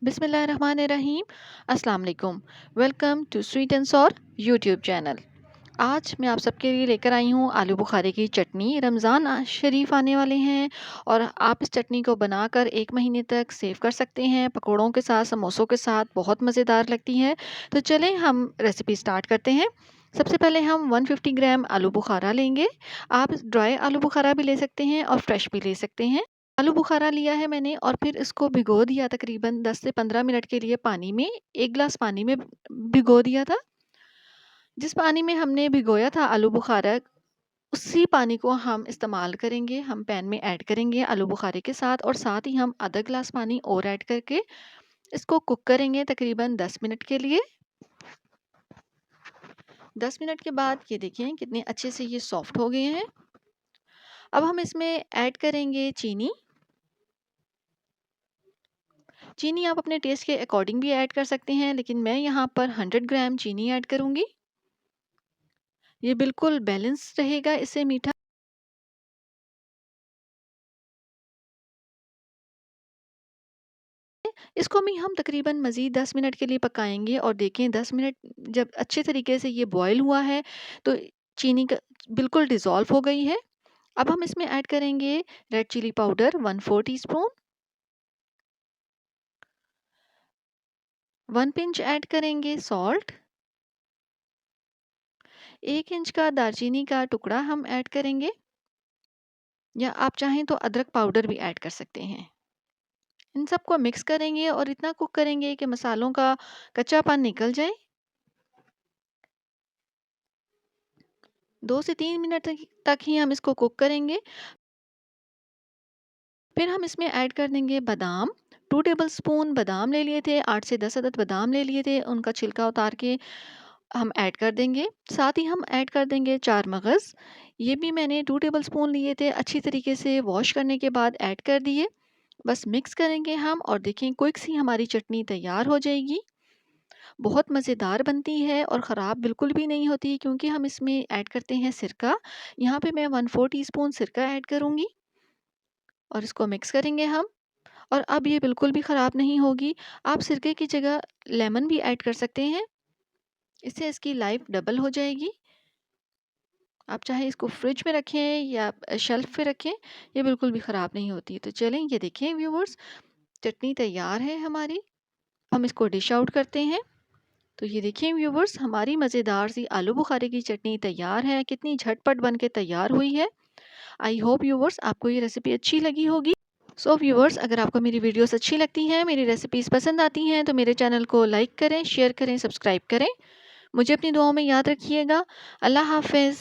बिस्मिल्लाहिर्रहमानिर्रहीम। अस्सलाम वालेकुम। Welcome to sweet and sour YouTube channel. आज मैं आप सबके लिए लेकर आई हूँ आलू बुखारे की चटनी। रमज़ान शरीफ आने वाले हैं और आप इस चटनी को बनाकर 1 महीने तक सेव कर सकते हैं। पकौड़ों के साथ, समोसों के साथ बहुत मज़ेदार लगती है। तो चलें हम रेसिपी स्टार्ट करते हैं। सबसे पहले हम 150 ग्राम आलू बुखारा लेंगे। आप ड्राई आलू बुखारा भी ले सकते हैं और फ्रेश भी ले सकते हैं। आलू बुखारा लिया है मैंने और फिर इसको भिगो दिया तकरीबन 10 से 15 मिनट के लिए पानी में। 1 ग्लास पानी में भिगो दिया था। जिस पानी में हमने भिगोया था आलू बुखारा, उसी पानी को हम इस्तेमाल करेंगे। हम पैन में ऐड करेंगे आलू बुखारे के साथ और साथ ही हम आधा ग्लास पानी और ऐड करके इसको कुक करेंगे तकरीबन 10 मिनट के लिए। 10 मिनट के बाद ये देखें कितने अच्छे से ये सॉफ्ट हो गए हैं। अब हम इसमें ऐड करेंगे चीनी। चीनी आप अपने टेस्ट के अकॉर्डिंग भी ऐड कर सकते हैं, लेकिन मैं यहाँ पर 100 ग्राम चीनी ऐड करूँगी। ये बिल्कुल बैलेंस रहेगा इससे मीठा। इसको भी हम तकरीबन मज़ीद 10 मिनट के लिए पकाएंगे और देखें 10 मिनट जब अच्छे तरीके से ये बॉयल हुआ है तो चीनी का बिल्कुल डिज़ोल्व हो गई है। अब हम इसमें ऐड करेंगे red chilli powder 1/4 teaspoon, 1 pinch add करेंगे सॉल्ट, 1 इंच का दालचीनी का टुकड़ा हम ऐड करेंगे, या आप चाहें तो अदरक पाउडर भी ऐड कर सकते हैं। इन सबको मिक्स करेंगे और इतना कुक करेंगे कि मसालों का कच्चापन निकल जाए। 2 से 3 मिनट तक ही हम इसको कुक करेंगे। फिर हम इसमें ऐड कर देंगे बादाम। 2 टेबलस्पून बादाम ले लिए थे, 8 से 10 अदद बादाम ले लिए थे, उनका छिलका उतार के हम ऐड कर देंगे। साथ ही हम ऐड कर देंगे 4 मगज़। ये भी मैंने 2 टेबलस्पून लिए थे, अच्छी तरीके से वॉश करने के बाद ऐड कर दिए। बस मिक्स करेंगे हम और देखें क्विक सी हमारी चटनी तैयार हो जाएगी। बहुत मज़ेदार बनती है और ख़राब बिल्कुल भी नहीं होती, क्योंकि हम इसमें ऐड करते हैं सिरका। यहाँ पे मैं 1/4 टीस्पून सिरका ऐड करूँगी और इसको मिक्स करेंगे हम। और अब ये बिल्कुल भी ख़राब नहीं होगी। आप सिरके की जगह लेमन भी ऐड कर सकते हैं, इससे इसकी लाइफ डबल हो जाएगी। आप चाहे इसको फ्रिज में रखें या शेल्फ पे रखें, ये बिल्कुल भी ख़राब नहीं होती। तो चलें ये देखें व्यूवर्स, चटनी तैयार है हमारी। हम इसको डिश आउट करते हैं। तो ये देखिए व्यूवर्स, हमारी मज़ेदार सी आलू बुखारे की चटनी तैयार है। कितनी झटपट बन के तैयार हुई है। आई होप व्यूवर्स आपको ये रेसिपी अच्छी लगी होगी। सो व्यूवर्स, अगर आपको मेरी वीडियोस अच्छी लगती हैं, मेरी रेसिपीज़ पसंद आती हैं, तो मेरे चैनल को लाइक करें, शेयर करें, सब्सक्राइब करें। मुझे अपनी दुआओं में याद रखिएगा। अल्लाह हाफ़िज़।